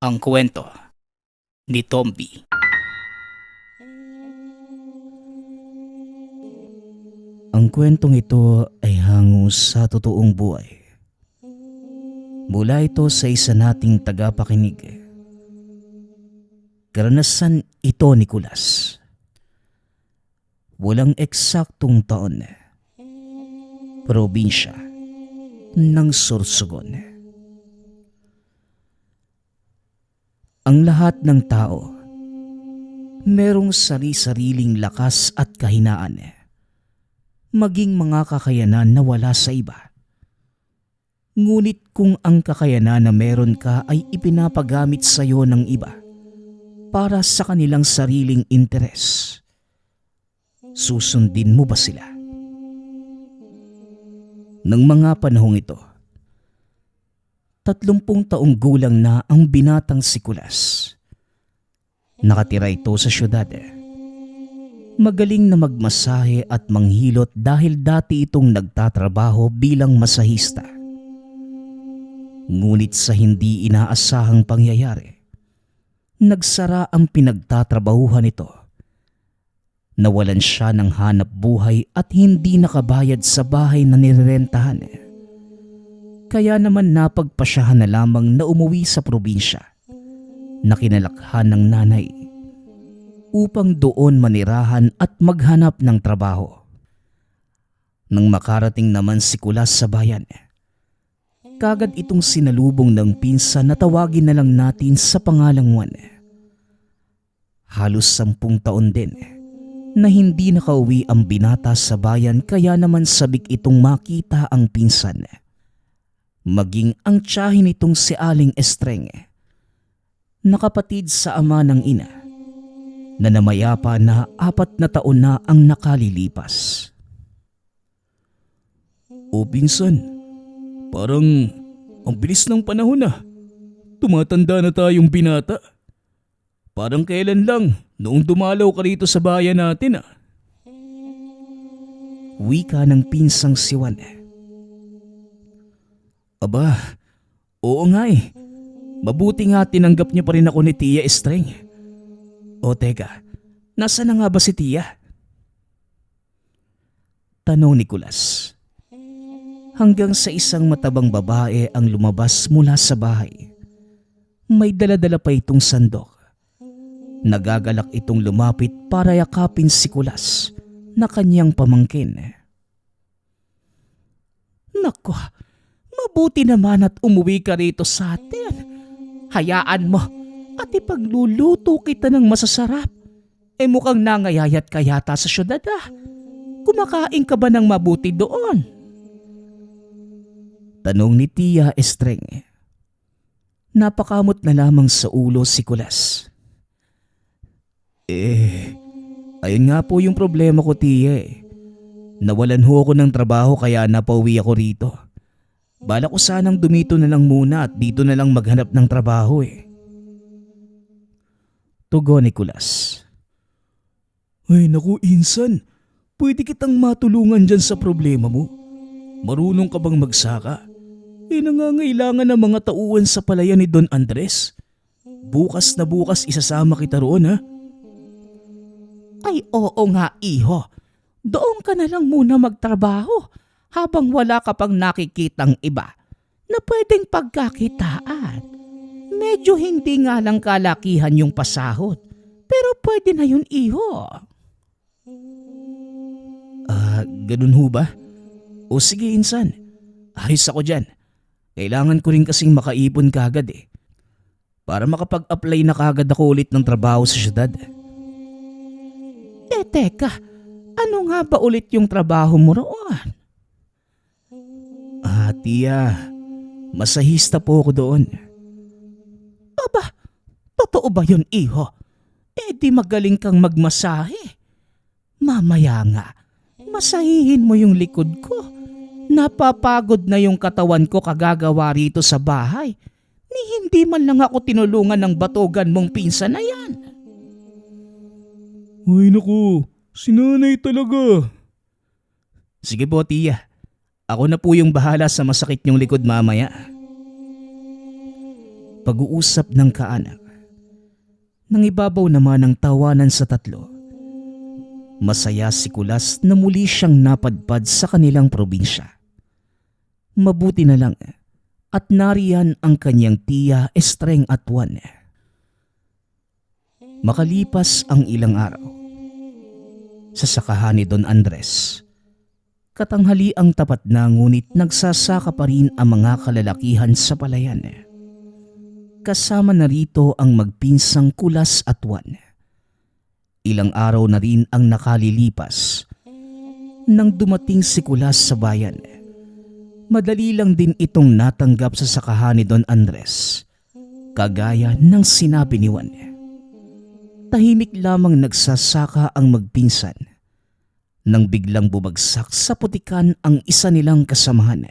Ang kwento ni Tomby. Ang kwentong ito ay hango sa totoong buhay. Mula ito sa isa nating tagapakinig. Karanasan ito ni Kulas. Walang eksaktong taon. Probinsya ng Sorsogon. Ang lahat ng tao merong sari-sariling lakas at kahinaan, maging mga kakayanan na wala sa iba. Ngunit kung ang kakayanan na meron ka ay ipinapagamit sa iyo ng iba para sa kanilang sariling interes, susundin mo ba sila? Nang mga panahong ito, 30 taong gulang na ang binatang si Kulas. Nakatira ito sa syudad. Magaling na magmasahe at manghilot dahil dati itong nagtatrabaho bilang masahista. Ngunit sa hindi inaasahang pangyayari, nagsara ang pinagtatrabahuhan nito. Nawalan siya ng hanap buhay at hindi nakabayad sa bahay na nirerentahan. Kaya naman napagpasyahan na lamang na umuwi sa probinsya na kinalakhan ng nanay upang doon manirahan at maghanap ng trabaho. Nang makarating naman si Kulas sa bayan, kagad itong sinalubong ng pinsan na tawagin na lang natin sa pangalang Juan. Halos 10 taon din na hindi nakauwi ang binata sa bayan, kaya naman sabik itong makita ang pinsan. Maging ang tiyahin nitong si Aling Estreng, na kapatid sa ama ng ina, na namayapa na 4 na taon na ang nakalilipas. O pinsan, parang ang bilis ng panahon na. Tumatanda na tayong binata. Parang kailan lang noong dumalaw ka rito sa bayan natin ah. Wika ng pinsang si Juan. Aba, oo nga eh. Mabuti nga tinanggap niya pa rin ako ni Tia Estreng. O teka, nasa na nga ba si Tia? Tanong ni Kulas. Hanggang sa isang matabang babae ang lumabas mula sa bahay. May dala-dala pa itong sandok. Nagagalak itong lumapit para yakapin si Kulas na kanyang pamangkin. Naku, mabuti naman at umuwi ka rito sa atin. Hayaan mo at ipagluluto kita ng masasarap. Mukhang nangayayat ka yata sa syudad ah. Kumakain ka ba ng mabuti doon? Tanong ni Tia Estreng. Napakamot na lamang sa ulo si Kulas. Ayun nga po yung problema ko, Tia eh. Nawalan ho ako ng trabaho kaya napauwi ako rito. Bala ko sanang dumito na lang muna at dito na lang maghanap ng trabaho eh. Tugon ni Kulas. Ay naku insan, pwede kitang matulungan dyan sa problema mo. Marunong ka bang magsaka? Nangangailangan ng mga tauhan sa palayan ni Don Andres. Bukas na bukas isasama kita roon ha. Ay oo nga iho. Doon ka na lang muna magtrabaho habang wala ka pang nakikitang iba na pwedeng pagkakitaan. Medyo hindi nga lang kalakihan yung pasahod, pero pwede na yun iho. Ganun ho ba? O sige insan, ayos ako dyan. Kailangan ko rin kasing makaipon kagad eh. Para makapag-apply na kagad ako ulit ng trabaho sa syudad. Teka, ano nga ba ulit yung trabaho mo roon? Tia, masahista po ako doon. Aba, totoo ba yun iho? Di magaling kang magmasahe. Mamaya nga, masahihin mo yung likod ko. Napapagod na yung katawan ko kagagawa rito sa bahay. Ni hindi man lang ako tinulungan ng batugan mong pinsan na yan. Ay naku, sinanay talaga. Sige po, Tia. Ako na po yung bahala sa masakit niyong likod mamaya. Pag-uusap ng kaanak. Nang ibabaw naman ng tawanan sa tatlo, masaya si Kulas na muli siyang napadpad sa kanilang probinsya. Mabuti na lang at nariyan ang kanyang tiya Estreng at Juan. Makalipas ang ilang araw, sa sakahan ni Don Andres, katanghali ang tapat na ngunit nagsasaka pa rin ang mga kalalakihan sa palayan. Kasama na rito ang magpinsang Kulas at Juan. Ilang araw na rin ang nakalilipas. Nang dumating si Kulas sa bayan, madali lang din itong natanggap sa sakahan ni Don Andres, kagaya ng sinabi ni Juan. Tahimik lamang nagsasaka ang magpinsan nang biglang bumagsak sa putikan ang isa nilang kasamahan.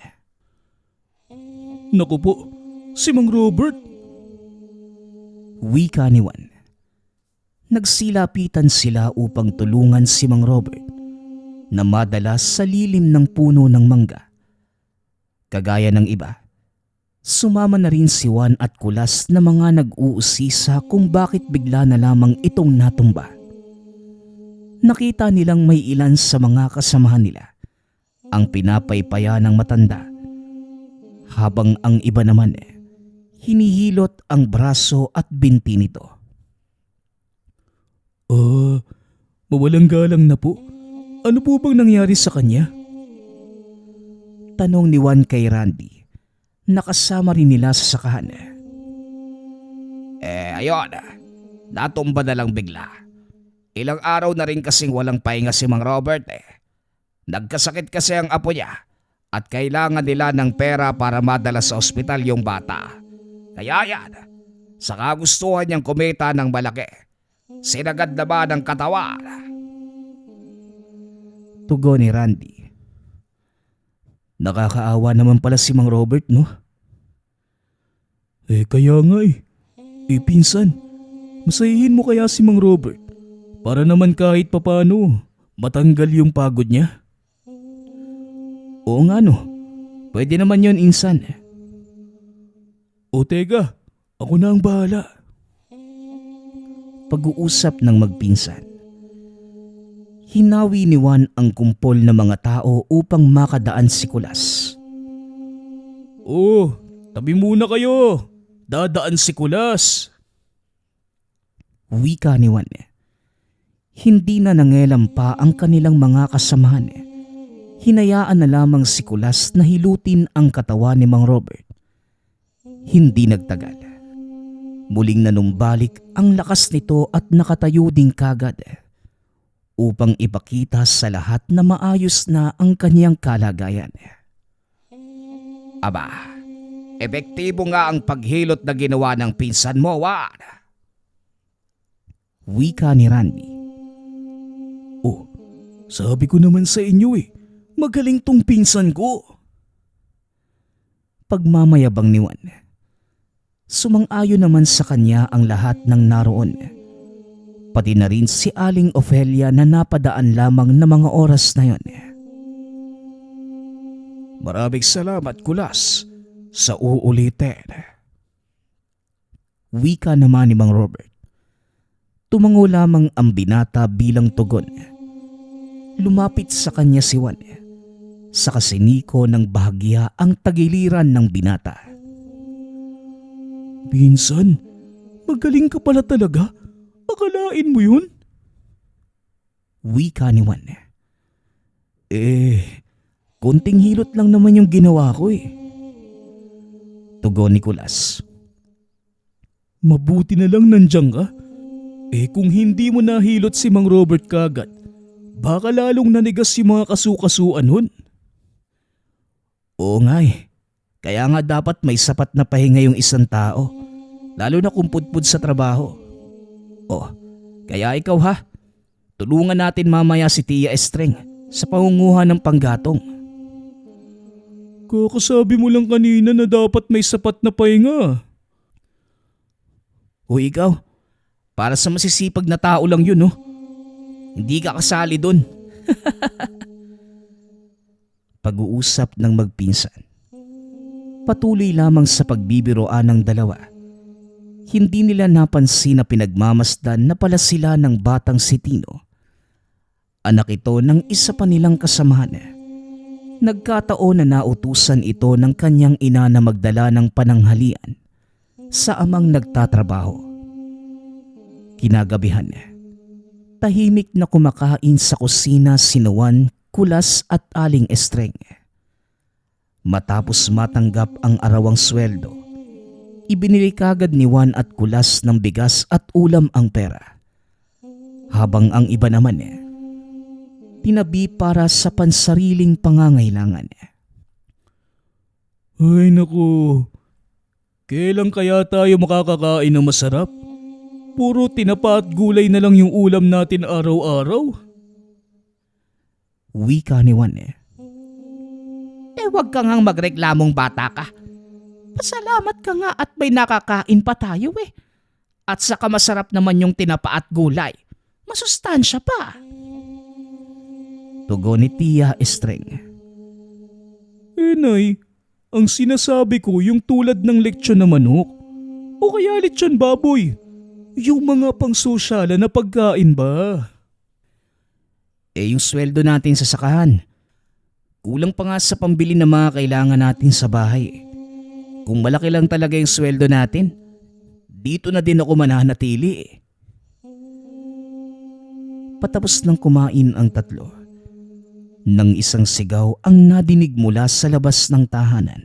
Naku po, si Mang Robert. Wika ni Juan. Nagsilapitan sila upang tulungan si Mang Robert na madalas sa lilim ng puno ng mangga. Kagaya ng iba, sumama na rin si Juan at Kulas na mga nag-uusisa kung bakit bigla na lamang itong natumba. Nakita nilang may ilan sa mga kasamahan nila ang pinapaypaya ng matanda, habang ang iba naman hinihilot ang braso at binti nito. Mawalang galang na po. Ano po bang nangyari sa kanya? Tanong ni Juan kay Randy, nakasama rin nila sa sakahan. Ayun, natumba na lang bigla. Ilang araw na rin kasing walang pahinga si Mang Robert. Nagkasakit kasi ang apo niya at kailangan nila ng pera para madala sa ospital yung bata. Kaya yan, sa kagustuhan niyang kumita ng malaki, sinagad na ba ng katawan? Tugon ni Randy. Nakakaawa naman pala si Mang Robert, no? Kaya nga pinsan, masahihin mo kaya si Mang Robert para naman kahit papano matanggal yung pagod niya. Oo nga no, pwede naman yun insan. O teka, ako na ang bahala. Pag-uusap ng magpinsan. Hinawi ni Juan ang kumpol ng mga tao upang makadaan si Kulas. Tabi muna kayo. Dadaan si Kulas. Wika ni Juan. Hindi na nangelam pa ang kanilang mga kasamahan. Hinayaan na lamang si Kulas na hilutin ang katawan ni Mang Robert. Hindi nagtagal. Muling nanumbalik ang lakas nito at nakatayo din kagad upang ipakita sa lahat na maayos na ang kanyang kalagayan. Aba, epektibo nga ang paghilot na ginawa ng pinsan mo, Juan. Wika ni Randy. Sabi ko naman sa inyo magaling tong pinsan ko. Pagmamayabang ni Juan. Sumang-ayon naman sa kanya ang lahat ng naroon. Pati na rin si Aling Ofelia na napadaan lamang na mga oras na yon. Maraming salamat, Kulas, sa uulitin. Wika naman ni Mang Robert. Tumango lamang ang binata bilang tugon. Lumapit sa kanya si Juan. Sa kasiniko ng bahagya ang tagiliran ng binata. Pinsan, magaling ka pala talaga. Akalain mo yun? Wika ni Juan. Konting hilot lang naman yung ginawa ko Tugon ni Kulas. Mabuti na lang nandiyan ka. Kung hindi mo nahilot si Mang Robert kagad, baka lalong nanigas si mga kasukasuan nun. Oo nga Kaya nga dapat may sapat na pahinga yung isang tao, lalo na kung pudpud sa trabaho. Kaya ikaw tulungan natin mamaya si Tia Estreng sa pangunguha ng panggatong. Kakasabi mo lang kanina na dapat may sapat na pahinga. Ikaw, para sa masisipag na tao lang yun Hindi ka kasali dun. Pag-uusap ng magpinsan. Patuloy lamang sa pagbibiroan ng dalawa Hindi nila napansin na pinagmamasdan na pala sila ng batang si Tino. Anak ito ng isa pa nilang kasamahan. Nagkataon na nautusan ito ng kanyang ina na magdala ng pananghalian sa amang nagtatrabaho. Kinagabihan, tahimik na kumakain sa kusina si Juan, Kulas at Aling Estreng. Matapos matanggap ang arawang sweldo, ibinili kagad ni Juan at Kulas ng bigas at ulam ang pera. Habang ang iba naman tinabi para sa pansariling pangangailangan. Ay naku, kailan kaya tayo makakakain ng masarap? Puro tinapa at gulay na lang yung ulam natin araw-araw. Wika ni Juan. Huwag ka ngang magreklamong bata ka. Pasalamat ka nga at may nakakain pa tayo At saka masarap naman yung tinapa at gulay. Masustansya pa. Tugon ni Tia Estreng. Nay, ang sinasabi ko yung tulad ng lechon na manok. O kaya lechon baboy. Yung mga pang-sosyala na pagkain ba? Yung sweldo natin sa sakahan. Kulang pa nga sa pambili ng mga kailangan natin sa bahay. Kung malaki lang talaga yung sweldo natin, dito na din ako mananatili. Patapos ng kumain ang tatlo, nang isang sigaw ang nadinig mula sa labas ng tahanan.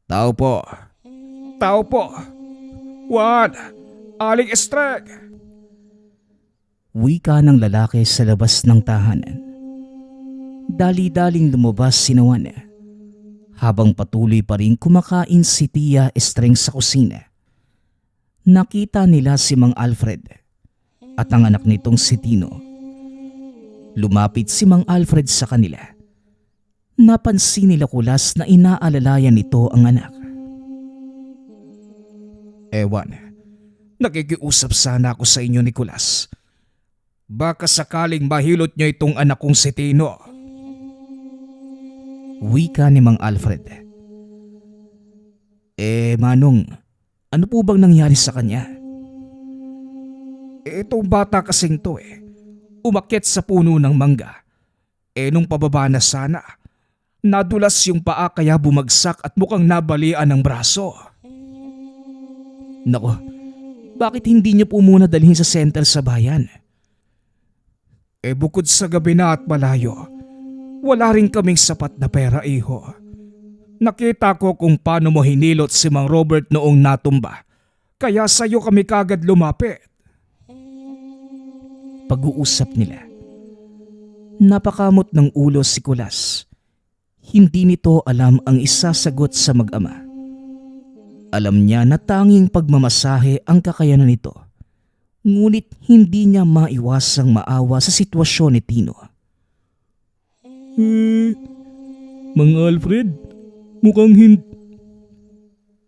Tao po! Tao po! Juan! Aling Estreng! Wika ng lalaki sa labas ng tahanan. Dali-daling lumabas si Juan habang patuloy pa rin kumakain si Tia Estreng sa kusina. Nakita nila si Mang Alfred at ang anak nitong si Tino. Lumapit si Mang Alfred sa kanila. Napansin nila Kulas na inaalalayan nito ang anak. Juan, nakikiusap sana ako sa inyo ni Kulas. Baka sakaling mahilot niyo itong anak kong si Tino. Wika ni Mang Alfred. Manong, ano po bang nangyari sa kanya? Itong bata kasing to umakyat sa puno ng mangga. Nung pababa na sana, nadulas yung paa kaya bumagsak at mukhang nabalian ng braso. Nako, bakit hindi niyo po muna dalhin sa center sa bayan? Bukod sa gabi na at malayo, wala rin kaming sapat na pera, iho. Nakita ko kung paano mo hinilot si Mang Robert noong natumba, kaya sa'yo kami kagad lumapit. Pag-uusap nila. Napakamot ng ulo si Kulas. Hindi nito alam ang isasagot sa mag-ama. Alam niya na tanging pagmamasahe ang kakayanan nito. Ngunit hindi niya maiwasang maawa sa sitwasyon ni Tino. Mang Alfred, mukhang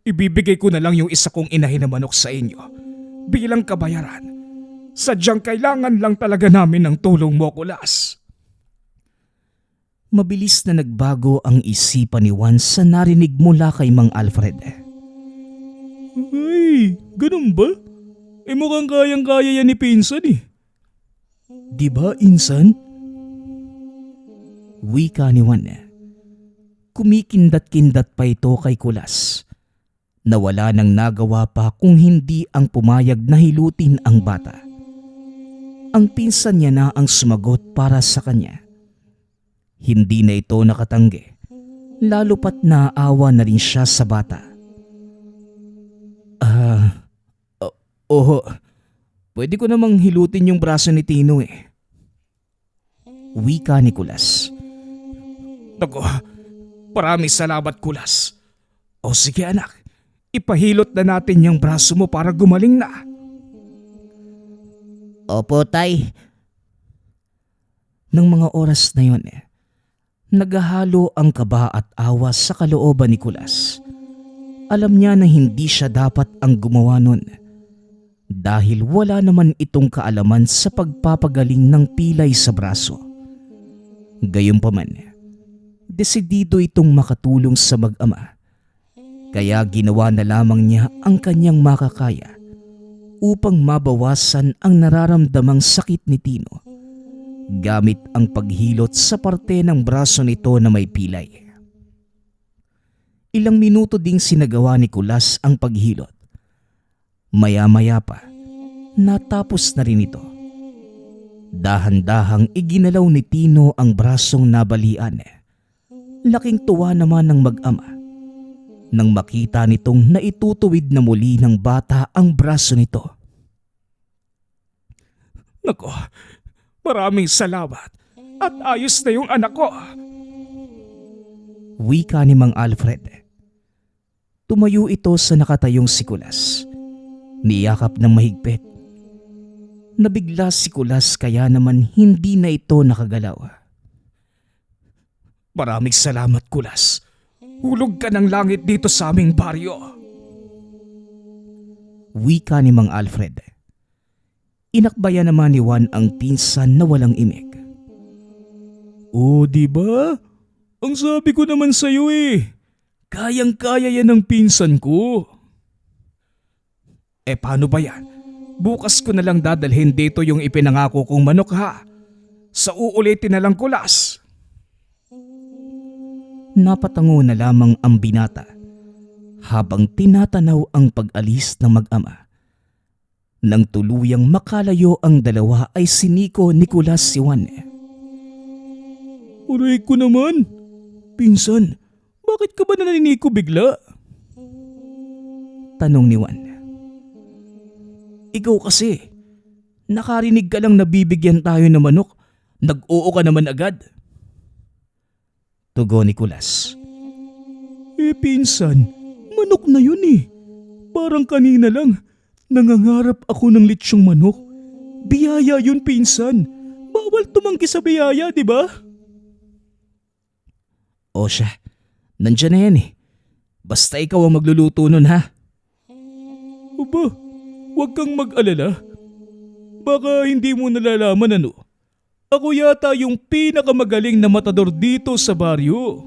ibibigay ko na lang yung isa kong inahin na manok sa inyo bilang kabayaran. Sadyang kailangan lang talaga namin ng tulong mo, Kulas. Mabilis na nagbago ang isipan ni Juan sa narinig mula kay Mang Alfred. Ay, ganun ba? Mukhang kayang-kaya yan ni Pinsan Di ba, Insan? Wika ni Juan. Kumikindat-kindat pa ito kay Kulas. Nawala nang nagawa pa kung hindi ang pumayag na hilutin ang bata. Ang pinsan niya na ang sumagot para sa kanya. Hindi na ito nakatanggi, lalo pat naawa na rin siya sa bata. Pwede ko namang hilutin yung braso ni Tino Wika ni Kulas. Naku, maraming salamat, Kulas. O sige anak, ipahilot na natin yung braso mo para gumaling na. Opo, tay. Nang mga oras na yun, naghahalo ang kaba at awa sa kalooban ni Kulas. Alam niya na hindi siya dapat ang gumawa nun dahil wala naman itong kaalaman sa pagpapagaling ng pilay sa braso. Gayunpaman, desidido itong makatulong sa mag-ama. Kaya ginawa na lamang niya ang kanyang makakaya upang mabawasan ang nararamdamang sakit ni Tino gamit ang paghilot sa parte ng braso nito na may pilay. Ilang minuto ding sinagawa ni Kulas ang paghilot. Maya-maya pa, natapos na rin ito. Dahan-dahang iginalaw ni Tino ang brasong nabalian. Laking tuwa naman ng mag-ama nang makita nitong naitutuwid na muli ng bata ang braso nito. Nako, maraming salamat at ayos na yung anak ko. Wika ni Mang Alfred. Tumayo ito sa nakatayong si Kulas. Niyakap ng mahigpit. Nabigla si Kulas kaya naman hindi na ito nakagalaw. Maraming salamat, Kulas. Hulog ka ng langit dito sa aming baryo. Wika ni Mang Alfred. Inakbayan naman ni Juan ang pinsan na walang imik. Oh, di ba? Ang sabi ko naman sa'yo kayang-kaya yan ng pinsan ko. Paano ba yan? Bukas ko na lang dadalhin dito yung ipinangako kong manok ha. Sa uulitin na lang, Kulas. Napatango na lamang ang binata habang tinatanaw ang pag-alis ng mag-ama. Nang tuluyang makalayo ang dalawa ay siniko ni Kulas si Juan. Aray ko naman. Pinsan, bakit ka ba naniniko bigla? Tanong ni Juan. Ikaw kasi, nakarinig ka lang na bibigyan tayo ng manok, nag-oo ka naman agad. Tugon ni Kulas. Pinsan, manok na yun Parang kanina lang, nangangarap ako ng litsyong manok. Biyaya yun, pinsan. Bawal tumangki sa biyaya, di ba? O siya, nandyan na yan Basta ikaw ang magluluto nun ha. Aba, huwag kang mag-alala. Baka hindi mo nalalaman Ako yata yung pinakamagaling na matador dito sa baryo.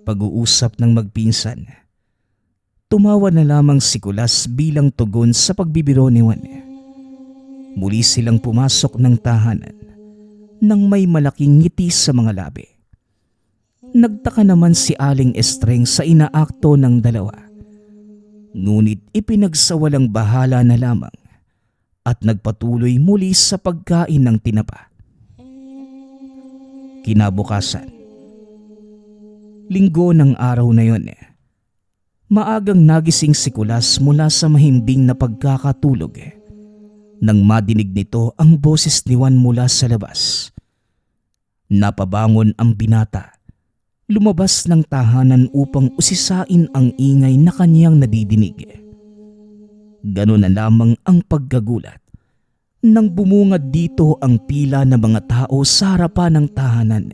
Pag-uusap ng magpinsan. Tumawa na lamang si Kulas bilang tugon sa pagbibiro ni Juan. Muli silang pumasok ng tahanan nang may malaking ngiti sa mga labi. Nagtaka naman si Aling Estreng sa inaakto ng dalawa. Ngunit ipinagsawalang bahala na lamang at nagpatuloy muli sa pagkain ng tinapa. Kinabukasan, linggo ng araw na yon, maagang nagising si Kulas mula sa mahimbing na pagkakatulog nang madinig nito ang boses ni Juan mula sa labas. Napabangon ang binata, lumabas ng tahanan upang usisain ang ingay na kanyang nadidinig. Ganun na lamang ang pagkagulat nang bumungad dito ang pila ng mga tao sa harapan ng tahanan.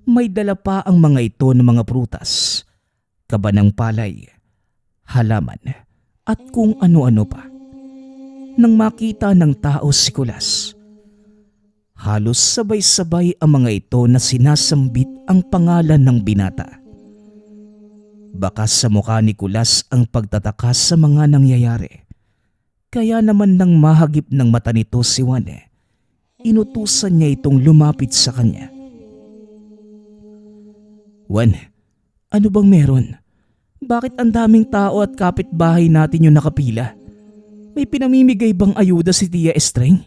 May dala pa ang mga ito ng mga prutas, kaba ng palay, halaman at kung ano-ano pa. Nang makita ng tao si Kulas, halos sabay-sabay ang mga ito na sinasambit ang pangalan ng binata. Baka sa mukha ni Kulas ang pagtataka sa mga nangyayari. Kaya naman nang mahagip ng mata nito si Juan, inutusan niya itong lumapit sa kanya. Juan, ano bang meron? Bakit ang daming tao at kapitbahay natin yung nakapila? May pinamimigay bang ayuda si Tia Estreng?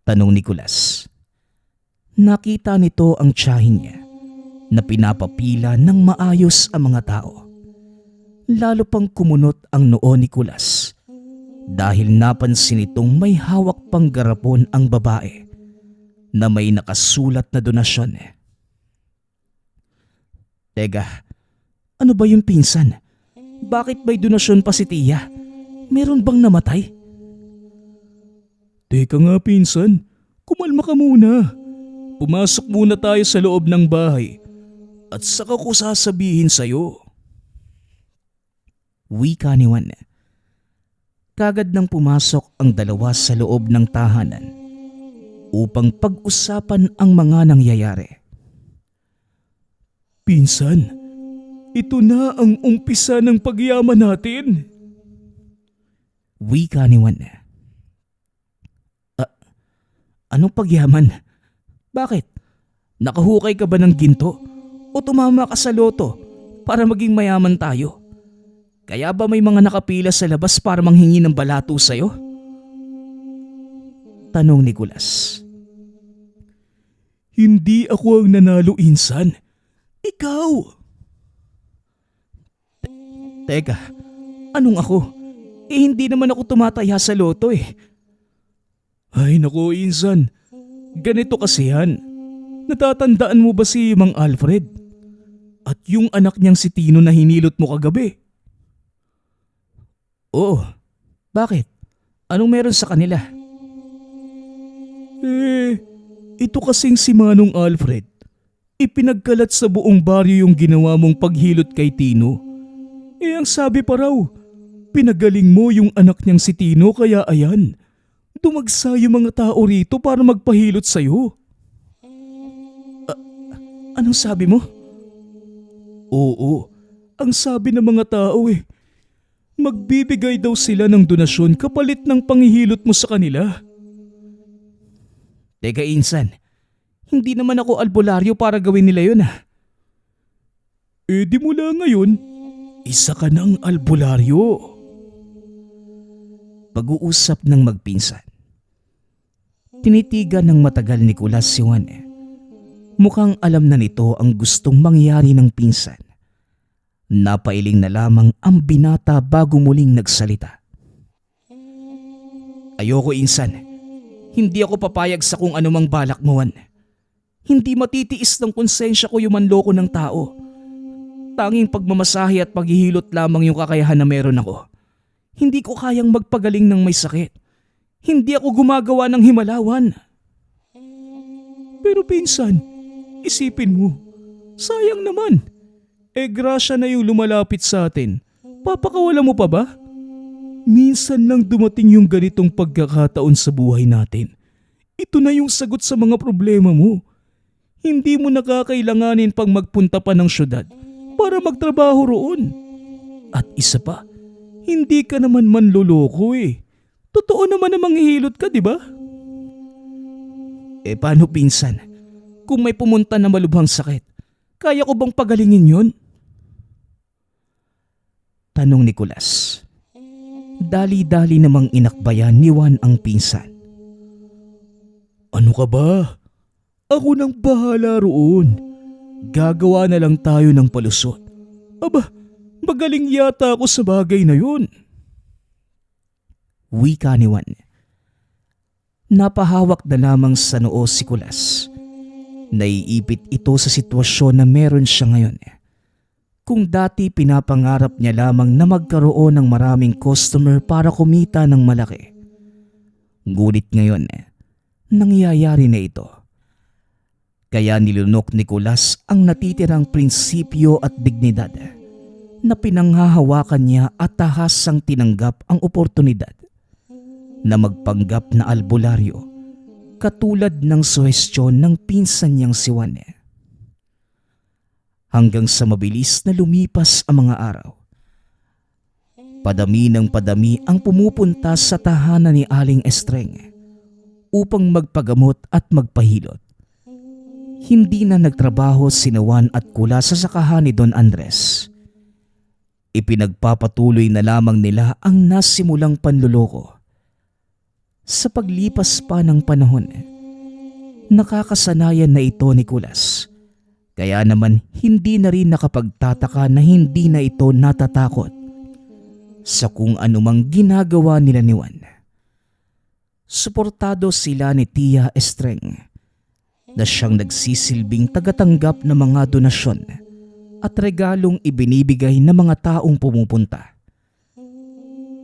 Tanong ni Kulas. Nakita nito ang tiyahin niya na pinapapila ng maayos ang mga tao. Lalo pang kumunot ang noo ni Kulas dahil napansin itong may hawak pang garapon ang babae na may nakasulat na donasyon. Teka, ano ba yung pinsan? Bakit may donasyon pa si Tia? Meron bang namatay? Teka nga, pinsan, kumalma ka muna. Pumasok muna tayo sa loob ng bahay at saka ko sasabihin sa'yo. Wika ni Juan. Kagad nang pumasok ang dalawa sa loob ng tahanan upang pag-usapan ang mga nangyayari. Pinsan, ito na ang umpisa ng pagyaman natin. Wika ni Juan. Anong pagyaman? Bakit? Nakahukay ka ba ng ginto? O tumama ka sa loto para maging mayaman tayo? Kaya ba may mga nakapila sa labas para manghingi ng balato sa'yo? Tanong ni Kulas. Hindi ako ang nanalo, Insan. Ikaw! Teka, anong ako? Hindi naman ako tumataya sa loto eh. Ay nako, Insan. Ganito kasi yan. Natatandaan mo ba si Mang Alfred? At yung anak niyang si Tino na hinilot mo kagabi? Oo, bakit? Anong meron sa kanila? Ito kasing si Manong Alfred. Ipinagkalat sa buong baryo yung ginawa mong paghilot kay Tino. Ang sabi pa raw, pinagaling mo yung anak niyang si Tino kaya ayan, dumagsa yung mga tao rito para magpahilot sa'yo. Anong sabi mo? Oo, ang sabi ng mga tao magbibigay daw sila ng donasyon kapalit ng panghihilot mo sa kanila. Teka Insan, hindi naman ako albularyo para gawin nila yun ah. Di mula ngayon, isa ka ng albularyo. Pag-uusap ng magpinsan. Tinitigan ng matagal ni Kulas si Juan. Mukhang alam na nito ang gustong mangyari ng pinsan. Napailing na lamang ang binata bago muling nagsalita. Ayoko Insan. Hindi ako papayag sa kung anumang balak mo, Juan. Hindi matitiis ng konsensya ko yung manloko ng tao. Tanging pagmamasahe at paghihilot lamang yung kakayahan na meron ako. Hindi ko kayang magpagaling ng may sakit. Hindi ako gumagawa ng himalawan. Pero pinsan, isipin mo, sayang naman. Grasya na yung lumalapit sa atin. Papakawala mo pa ba? Minsan lang dumating yung ganitong pagkakataon sa buhay natin. Ito na yung sagot sa mga problema mo. Hindi mo nakakailanganin pang magpunta pa ng syudad para magtrabaho roon. At isa pa, hindi ka naman manloloko Totoo naman na manghihilot ka, di ba? Paano pinsan? Kung may pumunta na malubhang sakit, kaya ko bang pagalingin yun? Tanong ni Kulas. Dali-dali namang inakbayan ni Juan ang pinsan. Ano ka ba? Ako nang bahala roon. Gagawa na lang tayo ng palusot. Aba, magaling yata ako sa bagay na yun. Wika ni Juan. Napahawak na lamang sa noo si Kulas. Naiipit ito sa sitwasyon na meron siya ngayon. Kung dati pinapangarap niya lamang na magkaroon ng maraming customer para kumita ng malaki. Ngunit ngayon, nangyayari na ito. Kaya nilunok ni Kulas ang natitirang prinsipyo at dignidad na pinanghahawakan niya at tahasang tinanggap ang oportunidad na magpanggap na albularyo katulad ng suhestyon ng pinsan niyang si Juan. Hanggang sa mabilis na lumipas ang mga araw. Padami ng padami ang pumupunta sa tahanan ni Aling Estreng upang magpagamot at magpahilot. Hindi na nagtrabaho sina Juan at Kulas sa sakahan ni Don Andres. Ipinagpapatuloy na lamang nila ang nasimulang panluloko. Sa paglipas pa ng panahon, nakakasanayan na ito ni Kulas. Kaya naman hindi na rin nakapagtataka na hindi na ito natatakot sa kung anumang ginagawa nila ni Juan. Suportado sila ni Tia Estreng na siyang nagsisilbing tagatanggap ng mga donasyon at regalong ibinibigay ng mga taong pumupunta.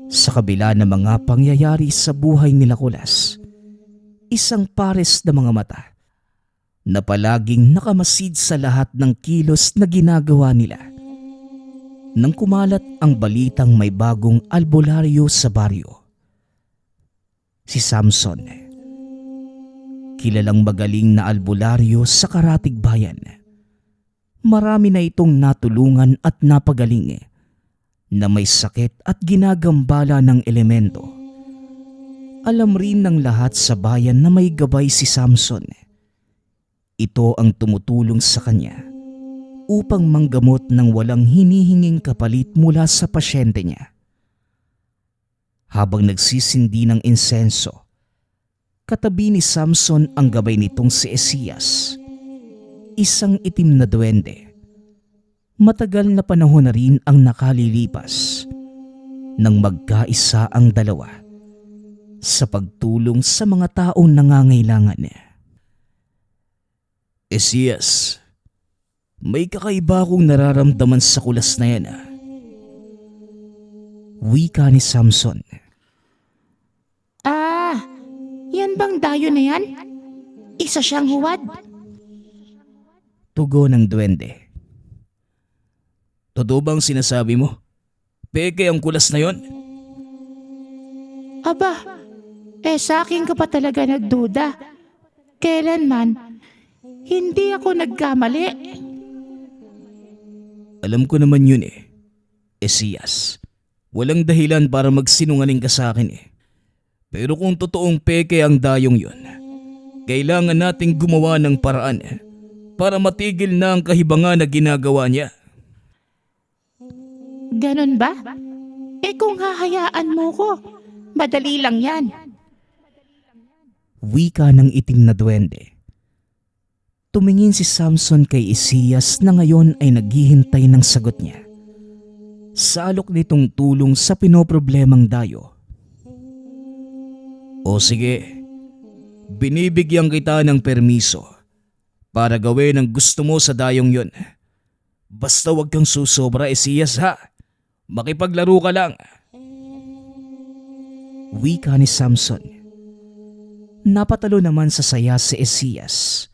Sa kabila ng mga pangyayari sa buhay nila Kulas, isang pares na mga mata na palaging nakamasid sa lahat ng kilos na ginagawa nila. Nang kumalat ang balitang may bagong albularyo sa baryo. Si Samson, kilalang magaling na albularyo sa Karatig Bayan, Marami na itong natulungan at napagaling na may sakit at ginagambala ng elemento. Alam rin ng lahat sa bayan na may gabay si Samson. Ito ang tumutulong sa kanya upang manggamot ng walang hinihinging kapalit mula sa pasyente niya. Habang nagsisindi ng insenso, katabi ni Samson ang gabay nitong si Esaias, isang itim na duwende. Matagal na panahon na rin ang nakalilipas nang magkaisa ang dalawa sa pagtulong sa mga taong nangangailangan. Esaias, may kakaiba akong nararamdaman sa kulas na yan. Wika ni Samson. Yan bang dayo na yan? Isa siyang huwad. Tugon ng duwende. Totoo bang sinasabi mo? Peke ang kulas na yon? Aba, sa akin ka pa talaga nagduda. Kailanman, hindi ako nagkamali. Alam ko naman yun Esaias, walang dahilan para magsinungaling ka sa akin Pero kung totoong peke ang dayong yun, kailangan nating gumawa ng paraan para matigil na ang kahibangan na ginagawa niya. Ganon ba? Kung hahayaan mo ko, madali lang yan. Wika ng itim na duwende. Tumingin si Samson kay Esaias na ngayon ay naghihintay ng sagot niya. Sa alok nitong tulong sa pinoproblemang dayo. O sige, binibigyan kita ng permiso para gawin ang gusto mo sa dayong yun. Basta wag kang susobra Esaias ha. Makipaglaro ka lang. Wika ni Samson. Napatalo naman sa saya si Esaias.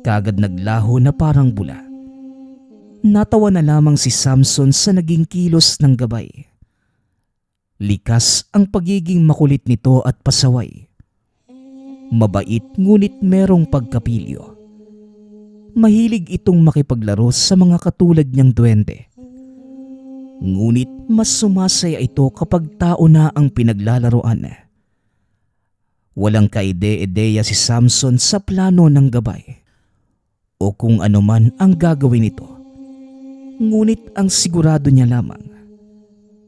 Kagad naglaho na parang bula. Natawa na lamang si Samson sa naging kilos ng gabay. Likas ang pagiging makulit nito at pasaway. Mabait ngunit merong pagkapilyo. Mahilig itong makipaglaro sa mga katulad niyang duwende. Ngunit mas sumasaya ito kapag tao na ang pinaglalaroan. Walang kaide-ideya si Samson sa plano ng gabay o kung ano man ang gagawin nito. Ngunit ang sigurado niya lamang,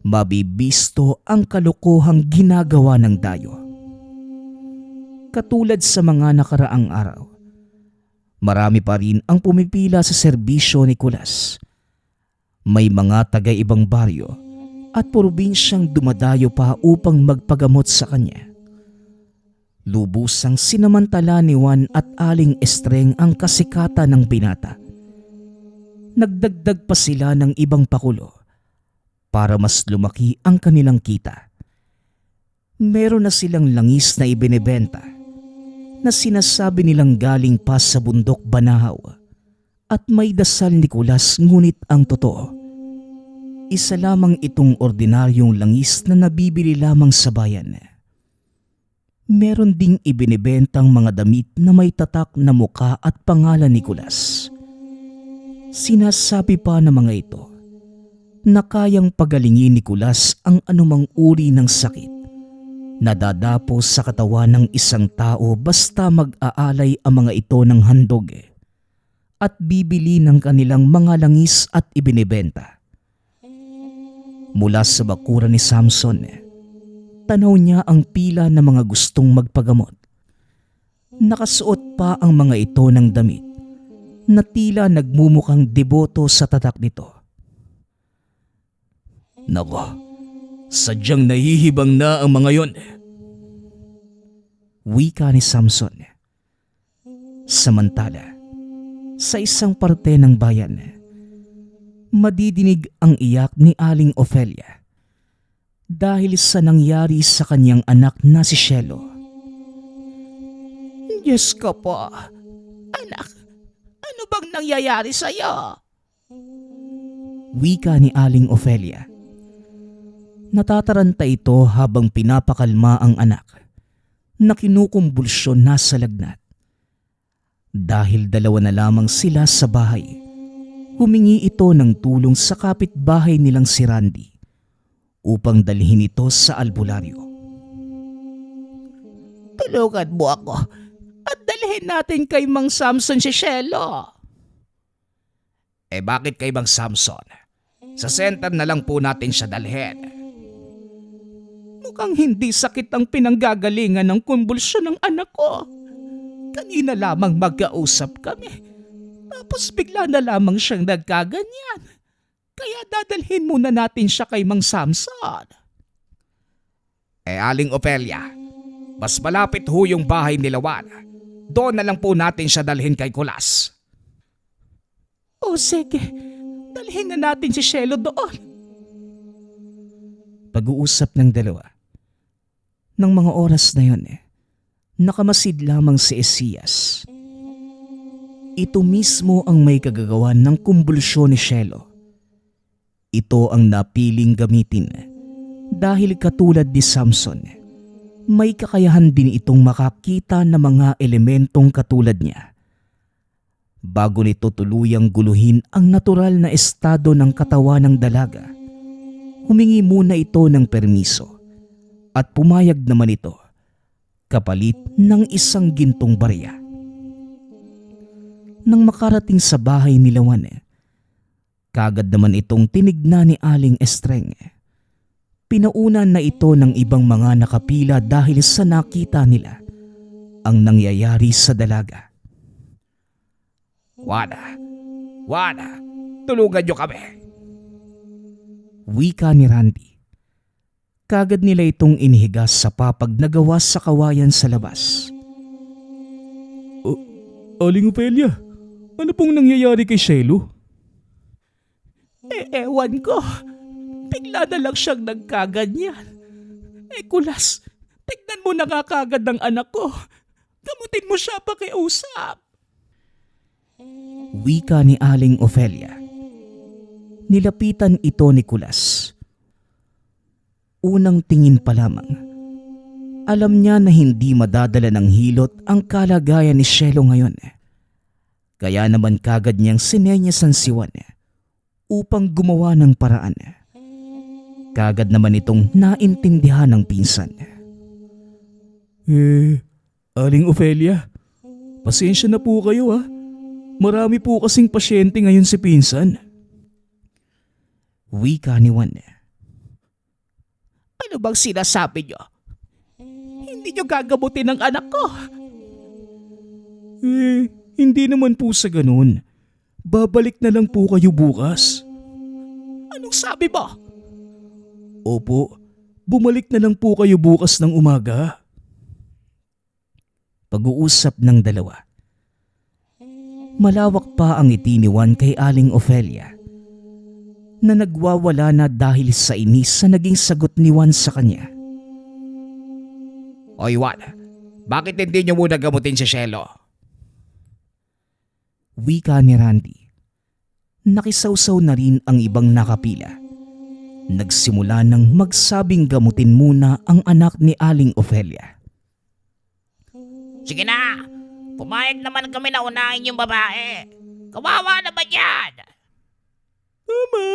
mabibisto ang kalokohang ginagawa ng dayo. Katulad sa mga nakaraang araw, marami pa rin ang pumipila sa serbisyo ni Kulas. May mga taga-ibang baryo at probinsyang dumadayo pa upang magpagamot sa kanya. Lubusang sinamantala ni Juan at Aling Estreng ang kasikatan ng binata. Nagdagdag pa sila ng ibang pakulo para mas lumaki ang kanilang kita. Meron na silang langis na ibinebenta na sinasabi nilang galing pa sa bundok Banahaw at may dasal ni Kulas ngunit ang totoo, isa lamang itong ordinaryong langis na nabibili lamang sa bayan. Meron ding ibinebentang mga damit na may tatak na muka at pangalan ni Kulas. Sinasabi pa ng mga ito na kayang pagalingin ni Kulas ang anumang uri ng sakit na dadapo sa katawan ng isang tao basta mag-aalay ang mga ito ng handog at bibili ng kanilang mga langis at ibinebenta. Mula sa bakuran ni Samson, tanaw niya ang pila ng mga gustong magpagamot. Nakasuot pa ang mga ito ng damit na tila nagmumukhang deboto sa tatak nito. Nako, sadyang nahihibang na ang mga yon. Wika ni Samson. Samantala, sa isang parte ng bayan, madidinig ang iyak ni Aling Ofelia dahil sa nangyari sa kanyang anak na si Shelo. Diyos ko po, anak, ano bang nangyayari sa'yo? Wika ni Aling Ofelia. Natataranta ito habang pinapakalma ang anak na kinukumbulsyon na sa lagnat. Dahil dalawa na lamang sila sa bahay, humingi ito ng tulong sa kapitbahay nilang si Randy upang dalhin ito sa albularyo. Tulungan mo ako at dalhin natin kay Mang Samson si Shelo. Bakit kay Mang Samson? Sa center na lang po natin siya dalhin. Mukhang hindi sakit ang pinanggagalingan ng kumbulsyon ng anak ko. Kanina lamang magkausap kami. Tapos bigla na lamang siyang nagkaganyan. Kaya dadalhin muna natin siya kay Mang Samson. Aling Ofelia, mas malapit ho yung bahay ni Lawan. Doon na lang po natin siya dalhin kay Kulas. O sige, dalhin na natin si Shelo doon. Pag-uusap ng dalawa. Nang mga oras na yun, nakamasid lamang si Esias. Ito mismo ang may kagagawan ng kumbulsyon ni Shelo. Ito ang napiling gamitin dahil katulad ni Samson, may kakayahan din itong makakita ng mga elementong katulad niya. Bago nito tuluyang guluhin ang natural na estado ng katawan ng dalaga, humingi muna ito ng permiso at pumayag naman ito kapalit ng isang gintong barya. Nang makarating sa bahay ni Lawan, kagad naman itong tinignan ni Aling Estreng. Pinaunan na ito ng ibang mga nakapila dahil sa nakita nila ang nangyayari sa dalaga. Wada, tulungan niyo kami. Wika ni Randy. Kagad nila itong inihigas sa papag na gawa sa kawayan sa labas. Aling Ofelia, ano pong nangyayari kay Shelo? Ewan ko. Bigla na lang siyang nagkaganyan. Kulas, tignan mo na nga kagad ng anak ko. Gamutin mo siya pakiusap. Wika ni Aling Ofelia. Nilapitan ito ni Kulas. Unang tingin pa lamang, alam niya na hindi madadala ng hilot ang kalagayan ni Shelo ngayon. Kaya naman kagad niyang sinenyasan si Juan upang gumawa ng paraan. Kagad naman itong naintindihan ng pinsan. Aling Ofelia, pasensya na po kayo ha. Marami po kasing pasyente ngayon si pinsan. Wika ni Juan. Ano bang sinasabi niyo? Hindi niyo gagamutin ang anak ko. Hindi naman po sa ganun. Babalik na lang po kayo bukas. Anong sabi mo? Opo, bumalik na lang po kayo bukas ng umaga. Pag-uusap ng dalawa. Malawak pa ang ngiti ni Juan kay Aling Ofelia na nagwawala na dahil sa inis sa naging sagot ni Juan sa kanya. Oy Juan, bakit hindi niyo muna gamutin si Shelo? Wika ni Randy. Nakisawsaw na rin ang ibang nakapila. Nagsimula ng magsabing gamutin muna ang anak ni Aling Ofelia. Sige na, pumayag naman kami na unahin yung babae. Kawawa naman yan. Tama,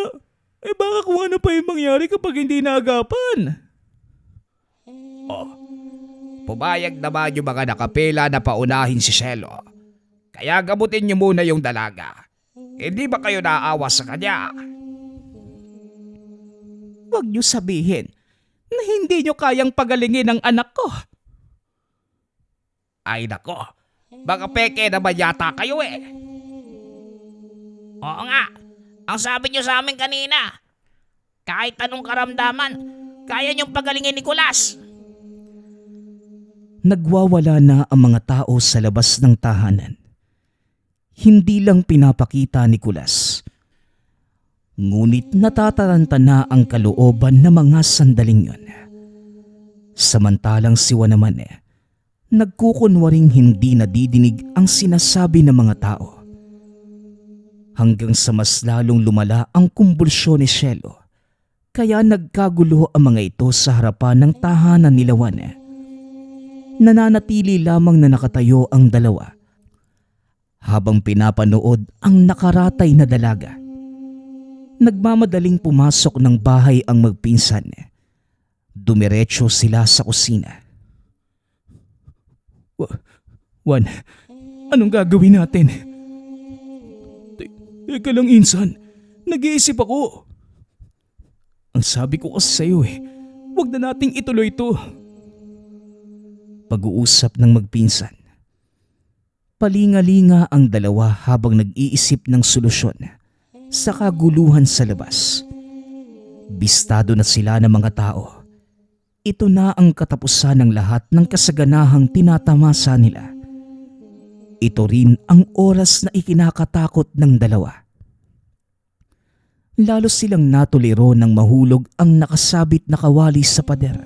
baka kung ano pa yung mangyari kapag hindi naagapan. Pumayag naman yung mga nakapila na paunahin si Shelo. Kaya gamutin niyo muna yung dalaga. Hindi ba kayo naaawa sa kanya? Huwag niyo sabihin na hindi niyo kayang pagalingin ang anak ko. Ay nako, baka peke naman yata kayo Oo nga, ang sabi niyo sa amin kanina, kahit anong karamdaman, kaya niyong pagalingin ni Kulas. Nagwawala na ang mga tao sa labas ng tahanan. Hindi lang pinapakita ni Kulas. Ngunit natataranta na ang kalooban ng mga sandaling yun. Samantalang si Juan naman nagkukunwaring hindi nadidinig ang sinasabi ng mga tao. Hanggang sa mas lalong lumala ang kumbulsyon ni Shelo. Kaya nagkagulo ang mga ito sa harapan ng tahanan ni Juan. Nananatili lamang na nakatayo ang dalawa habang pinapanood ang nakaratay na dalaga Nagmamadaling pumasok ng bahay ang magpinsan. Dumiretso sila sa kusina. Juan, anong gagawin natin? Teka lang insan, nag-iisip ako. Ang sabi ko kasi sa'yo huwag na nating ituloy ito. Pag-uusap ng magpinsan. Palingalinga ang dalawa habang nag-iisip ng solusyon sa kaguluhan sa labas. Bistado na sila ng mga tao. Ito na ang katapusan ng lahat ng kasaganahang tinatamasa nila. Ito rin ang oras na ikinakatakot ng dalawa. Lalo silang natuliro nang mahulog ang nakasabit na kawali sa pader.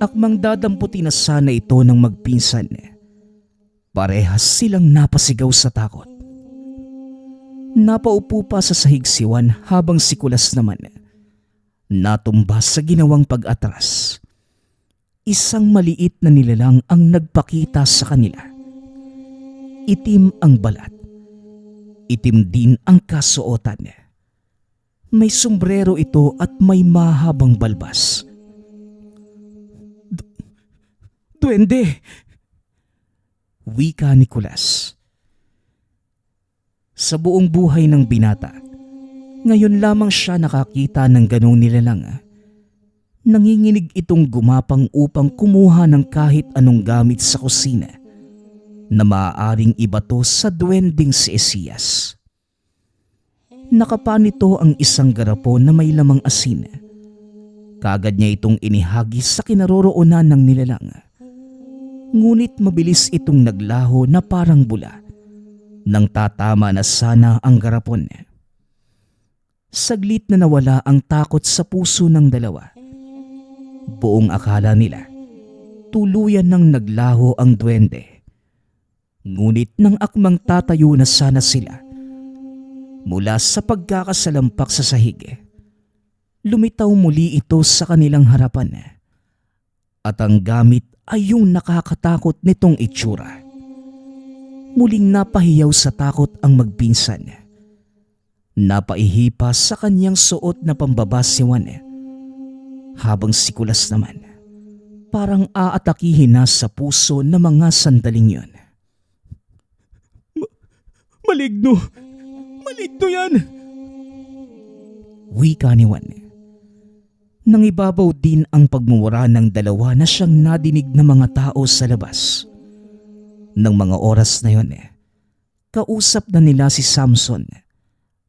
Akmang dadamputin na sana ito ng magpinsan. Parehas silang napasigaw sa takot. Napaupo pa sa sahig si Juan habang si Kulas naman natumba sa ginawang pag-atras. Isang maliit na nilalang ang nagpakita sa kanila. Itim ang balat. Itim din ang kasuotan. May sombrero ito at may mahabang balbas. Duwende! Wika ni Kulas. Sa buong buhay ng binata, ngayon lamang siya nakakita ng ganong nilalang. Nanginginig itong gumapang upang kumuha ng kahit anong gamit sa kusina na maaaring ibato sa duwending si Esías. Nakapa nito ang isang garapon na may lamang asin. Kagad niya itong inihagis sa kinaroroonan ng nilalang. Ngunit mabilis itong naglaho na parang bula nang tatama na sana ang garapon. Saglit na nawala ang takot sa puso ng dalawa. Buong akala nila, tuluyan nang naglaho ang duwende. Ngunit nang akmang tatayo na sana sila, mula sa pagkakasalampak sa sahig, lumitaw muli ito sa kanilang harapan. At ang gamit ay yung nakakatakot nitong itsura. Muling napahiyaw sa takot ang magpinsan. Napaihipa sa kanyang suot na pambaba si Juan. Habang si Kulas naman, parang aatakihin na sa puso ng mga sandaling yon. Maligno! Maligno yan! Wika ni Juan. Nangibabaw din ang pagmumura ng dalawa na siyang nadinig ng mga tao sa labas. Nang mga oras na yon, kausap na nila si Samson